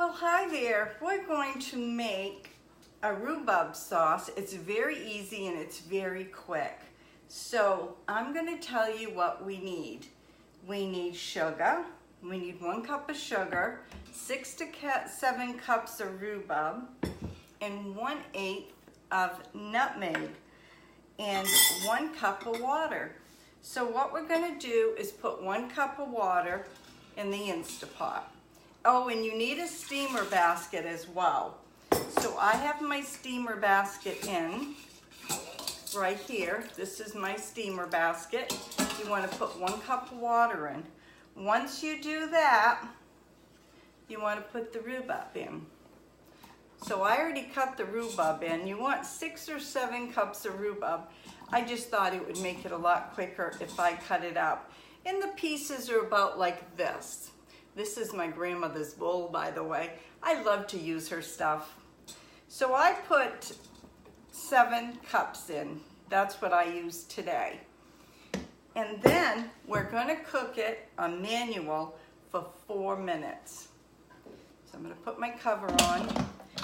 Well, hi there. We're going to make a rhubarb sauce. It's very easy and it's very quick. So I'm going to tell you what we need. We need sugar. We need 1 cup of sugar, 6 to 7 cups of rhubarb, and 1/8 of nutmeg, and 1 cup of water. So what we're going to do is put 1 cup of water in the Instapot. Oh, and you need a steamer basket as well. So I have my steamer basket in right here. This is my steamer basket. You want to put 1 cup of water in. Once you do that, you want to put the rhubarb in. So I already cut the rhubarb in. You want 6 or 7 cups of rhubarb. I just thought it would make it a lot quicker if I cut it up. And the pieces are about like this. This is my grandmother's bowl, by the way. I love to use her stuff. So I put 7 cups in. That's what I used today. And then we're going to cook it on manual for 4 minutes. So I'm going to put my cover on.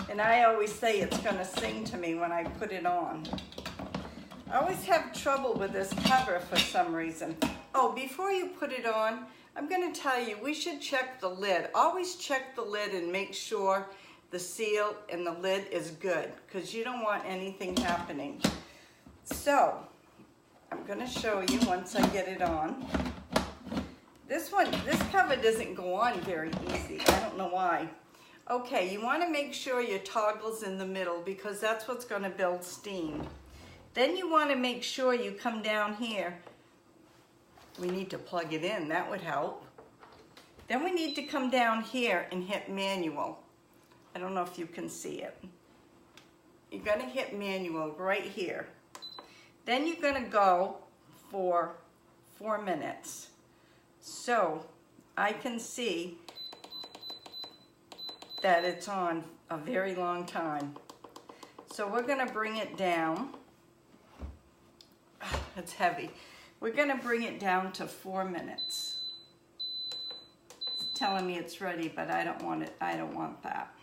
And I always say it's going to sing to me when I put it on. I always have trouble with this cover for some reason. Oh, before you put it on, I'm going to tell you, we should check the lid. Always check the lid and make sure the seal and the lid is good, because you don't want anything happening. So, I'm going to show you once I get it on. This cover doesn't go on very easy. I don't know why. Okay, you want to make sure your toggle's in the middle, because that's what's going to build steam. Then you want to make sure you come down here. We need to plug it in, that would help. Then we need to come down here and hit manual. I don't know if you can see it. You're gonna hit manual right here. Then you're gonna go for 4 minutes. So I can see that it's on a very long time. So we're gonna bring it down. It's heavy. We're gonna bring it down to 4 minutes. It's telling me it's ready, but I don't want it. I don't want that.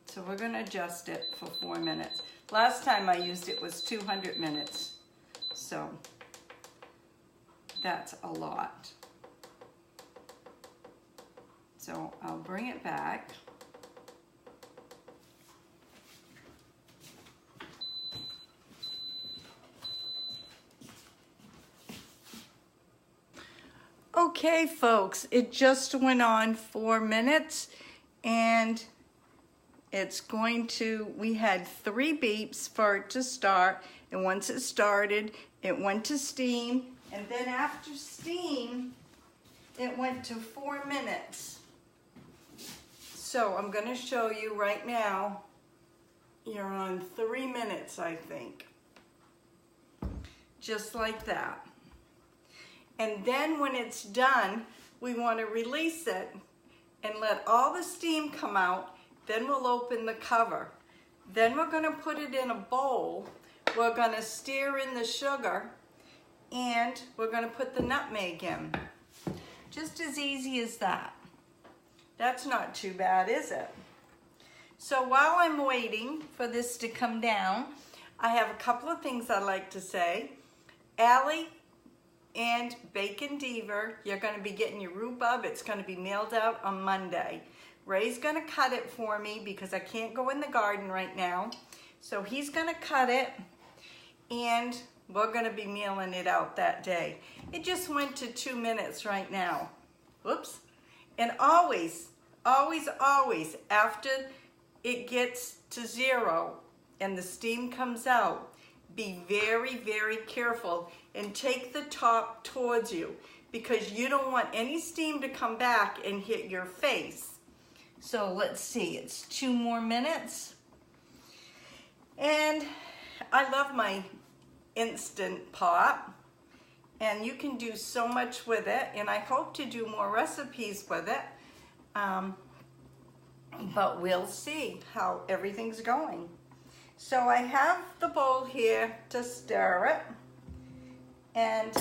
So we're gonna adjust it for 4 minutes. Last time I used it was 200 minutes. So that's a lot. So I'll bring it back. Okay, folks, it just went on 4 minutes, and it's going to, we had 3 beeps for it to start, and once it started, it went to steam, and then after steam, it went to 4 minutes. So I'm going to show you right now. You're on 3 minutes, I think. Just like that. And then when it's done, we want to release it and let all the steam come out. Then we'll open the cover. Then we're going to put it in a bowl. We're going to stir in the sugar, and we're going to put the nutmeg in. Just as easy as that. That's not too bad, is it? So while I'm waiting for this to come down, I have a couple of things I'd like to say. Allie and Bacon Deaver, you're going to be getting your rhubarb. It's going to be mailed out on Monday. Ray's going to cut it for me because I can't go in the garden right now. So he's going to cut it, and we're going to be mailing it out that day. It just went to 2 minutes right now. Whoops. And always, always, always, after it gets to 0 and the steam comes out, be very, very careful and take the top towards you, because you don't want any steam to come back and hit your face. So let's see, it's 2 more minutes. And I love my Instant Pot, and you can do so much with it, and I hope to do more recipes with it. But we'll see how everything's going. So I have the bowl here to stir it, and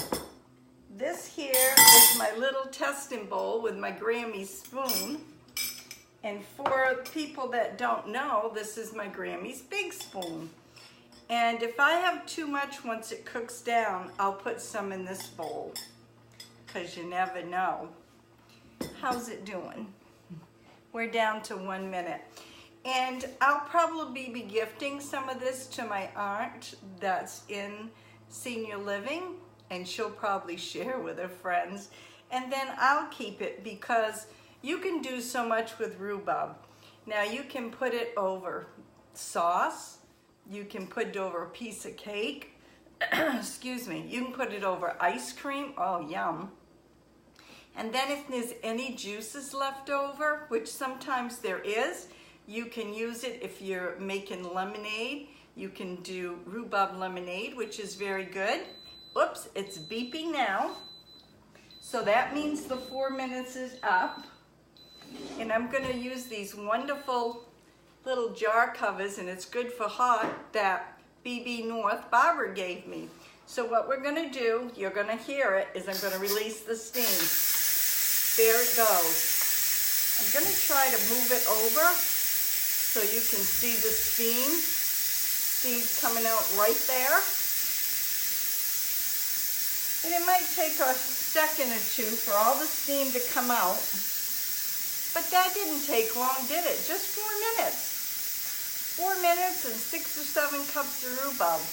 This here is my little testing bowl with my Grammie spoon. And for people that don't know, this is my Grammie's big spoon. And if I have too much once it cooks down, I'll put some in this bowl, because you never know. How's it doing? We're down to 1 minute. And I'll probably be gifting some of this to my aunt that's in senior living, and she'll probably share with her friends. And then I'll keep it, because you can do so much with rhubarb. Now you can put it over sauce. You can put it over a piece of cake. Excuse me. You can put it over ice cream. Oh, yum. And then if there's any juices left over, which sometimes there is, you can use it if you're making lemonade. You can do rhubarb lemonade, which is very good. Oops, it's beeping now. So that means the 4 minutes is up. And I'm going to use these wonderful little jar covers, and it's good for hot, that BB North Barbara gave me. So what we're going to do, you're going to hear it, is I'm going to release the steam. There it goes. I'm going to try to move it over so you can see the steam. Steam's coming out right there. And it might take a second or two for all the steam to come out. But that didn't take long, did it? Just 4 minutes. 4 minutes and 6 or 7 cups of rhubarb.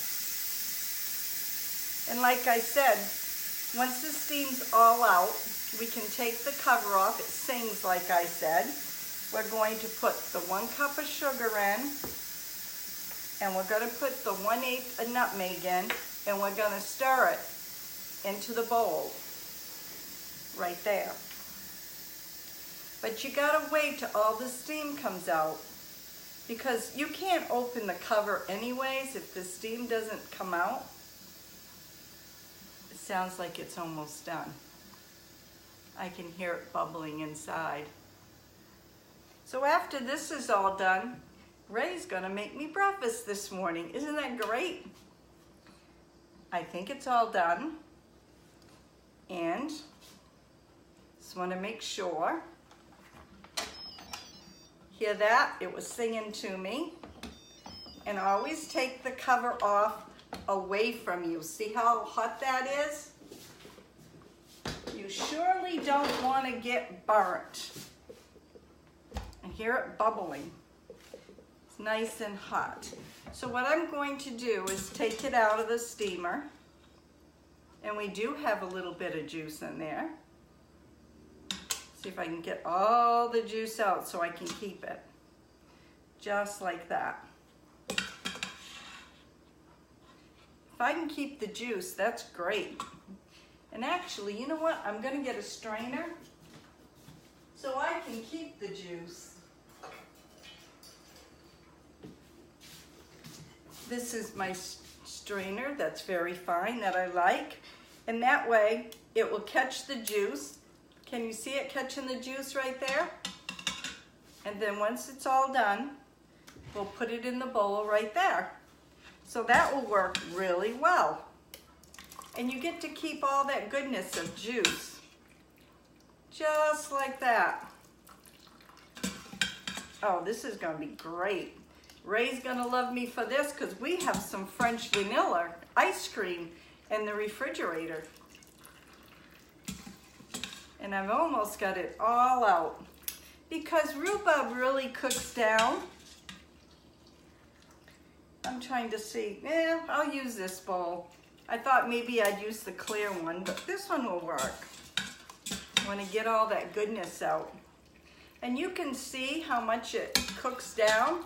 And like I said, once the steam's all out, we can take the cover off. It sings, like I said. We're going to put the 1 cup of sugar in, and we're going to put the 1/8 of nutmeg in, and we're going to stir it into the bowl right there. But you gotta wait till all the steam comes out, because you can't open the cover anyways if the steam doesn't come out. It sounds like it's almost done. I can hear it bubbling inside. So after this is all done, Ray's gonna make me breakfast this morning. Isn't that great? I think it's all done. And just wanna make sure. Hear that? It was singing to me. And always take the cover off away from you. See how hot that is? You surely don't want to get burnt. And hear it bubbling. It's nice and hot. So what I'm going to do is take it out of the steamer. And we do have a little bit of juice in there. See if I can get all the juice out so I can keep it. Just like that. If I can keep the juice, that's great. And actually, you know what? I'm going to get a strainer so I can keep the juice. This is my strainer that's very fine, that I like. And that way, it will catch the juice. Can you see it catching the juice right there? And then once it's all done, we'll put it in the bowl right there. So that will work really well. And you get to keep all that goodness of juice. Just like that. Oh, this is gonna be great. Ray's gonna love me for this, because we have some French vanilla ice cream in the refrigerator. And I've almost got it all out. Because rhubarb really cooks down. I'm trying to see, I'll use this bowl. I thought maybe I'd use the clear one, but this one will work. I want to get all that goodness out. And you can see how much it cooks down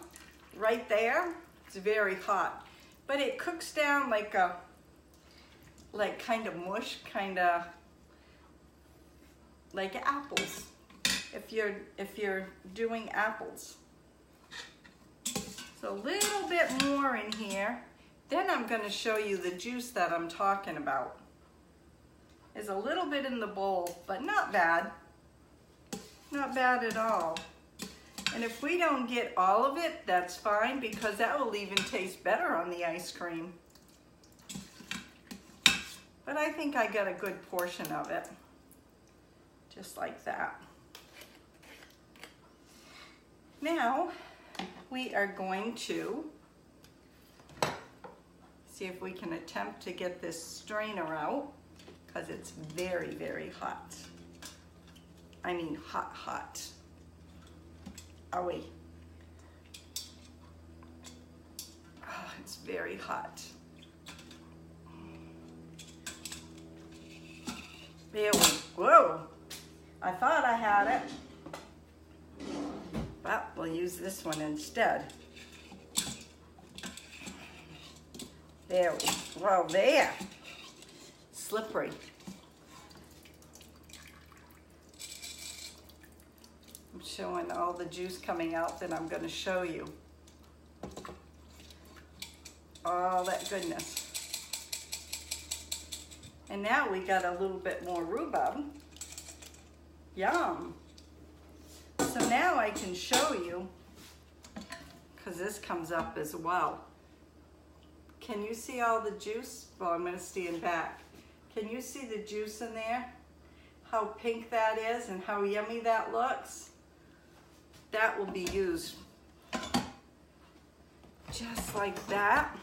right there. It's very hot. But it cooks down like kind of mush, kind of like apples, if you're doing apples. So a little bit more in here. Then I'm going to show you the juice that I'm talking about. There's a little bit in the bowl, but not bad. Not bad at all. And if we don't get all of it, that's fine, because that will even taste better on the ice cream. but I think I got a good portion of it, just like that. Now, we are going to see if we can attempt to get this strainer out, because it's very, very hot. I mean hot, hot. Are we? Oh, it's very hot. There we go. I thought I had it, but we'll use this one instead. There we go. Well, there. Slippery. I'm showing all the juice coming out that I'm going to show you. All that goodness. And now we got a little bit more rhubarb. Yum. So now I can show you, because this comes up as well. Can you see all the juice? Well, I'm going to stand back. Can you see the juice in there? How pink that is and how yummy that looks? That will be used just like that.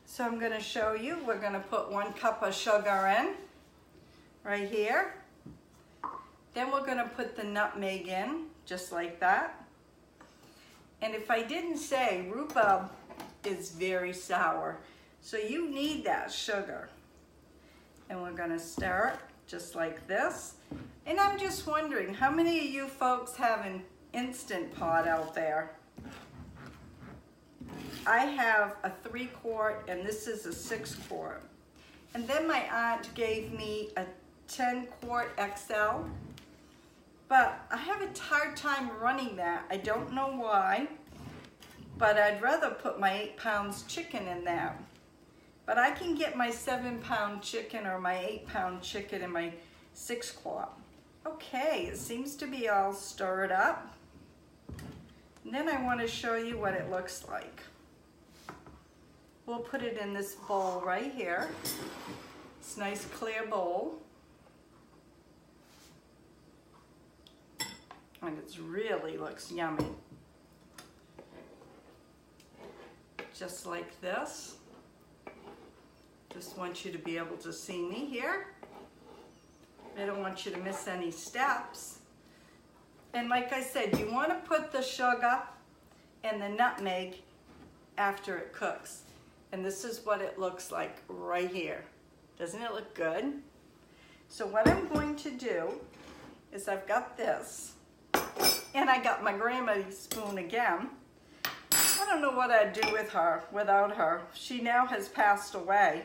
So I'm going to show you. We're going to put 1 cup of sugar in right here. Then we're going to put the nutmeg in just like that. And if I didn't say, rhubarb is very sour, so you need that sugar. And we're going to stir it just like this. And I'm just wondering, how many of you folks have an Instant Pot out there? I have a 3-quart and this is a 6-quart. And then my aunt gave me a 10-quart XL, but I have a hard time running that. I don't know why, but I'd rather put my 8 pounds chicken in that. But I can get my 7-pound chicken or my 8-pound chicken in my 6-quart. Okay, it seems to be all stirred up. And then I want to show you what it looks like. We'll put it in this bowl right here. It's a nice clear bowl. And it really looks yummy. Just like this. Just want you to be able to see me here. I don't want you to miss any steps. And like I said, you want to put the sugar and the nutmeg after it cooks. And this is what it looks like right here. Doesn't it look good? So what I'm going to do is I've got this, and I got my Grammie spoon again. I don't know what I'd do with her, without her. She now has passed away,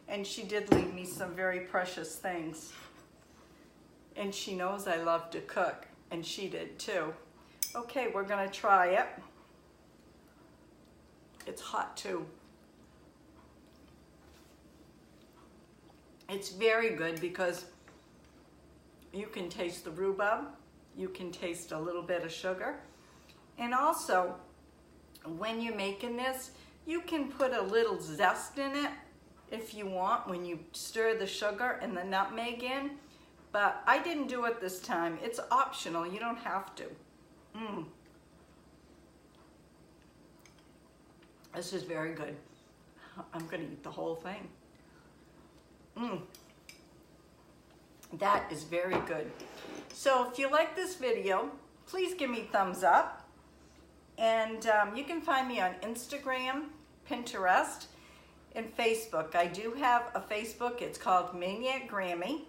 and she did leave me some very precious things. And she knows I love to cook, and she did too. Okay, we're gonna try it. It's hot too. It's very good because you can taste the rhubarb, you can taste a little bit of sugar, and also when you're making this, you can put a little zest in it if you want when you stir the sugar and the nutmeg in, but I didn't do it this time. It's optional, you don't have to. This is very good. I'm gonna eat the whole thing. That is very good. So if you like this video, please give me a thumbs up. And you can find me on Instagram, Pinterest, and Facebook. I do have a Facebook. It's called MAINEiac Grammie.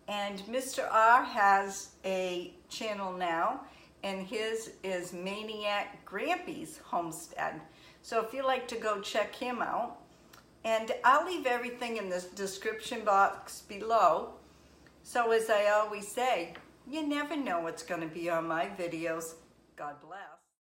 And Mr. R has a channel now, and his is MAINEiac Grammie's Homestead. So if you'd like to go check him out, and I'll leave everything in the description box below. So as I always say, you never know what's going to be on my videos. God bless.